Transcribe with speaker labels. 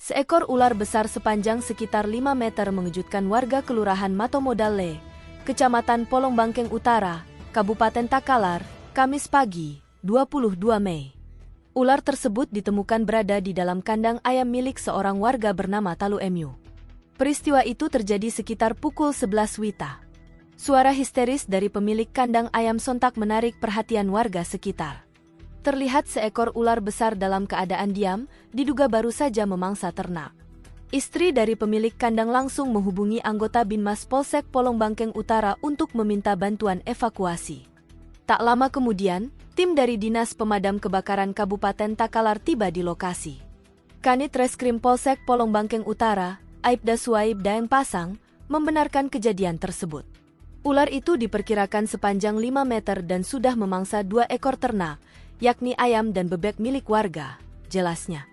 Speaker 1: Seekor ular besar sepanjang sekitar 5 meter mengejutkan warga Kelurahan Matomodale, Kecamatan Polongbangkeng Utara, Kabupaten Takalar, Kamis pagi, 22 Mei. Ular tersebut ditemukan berada di dalam kandang ayam milik seorang warga bernama Talu Emu. Peristiwa itu terjadi sekitar pukul 11 WITA. Suara histeris dari pemilik kandang ayam sontak menarik perhatian warga sekitar. Terlihat seekor ular besar dalam keadaan diam, diduga baru saja memangsa ternak. Istri dari pemilik kandang langsung menghubungi anggota Binmas Polsek Polongbangkeng Utara untuk meminta bantuan evakuasi. Tak lama kemudian, tim dari Dinas Pemadam Kebakaran Kabupaten Takalar tiba di lokasi. Kanit Reskrim Polsek Polongbangkeng Utara, Aibda Suaib Daeng Pasang, membenarkan kejadian tersebut. Ular itu diperkirakan sepanjang 5 meter dan sudah memangsa 2 ekor ternak, yakni ayam dan bebek milik warga, jelasnya.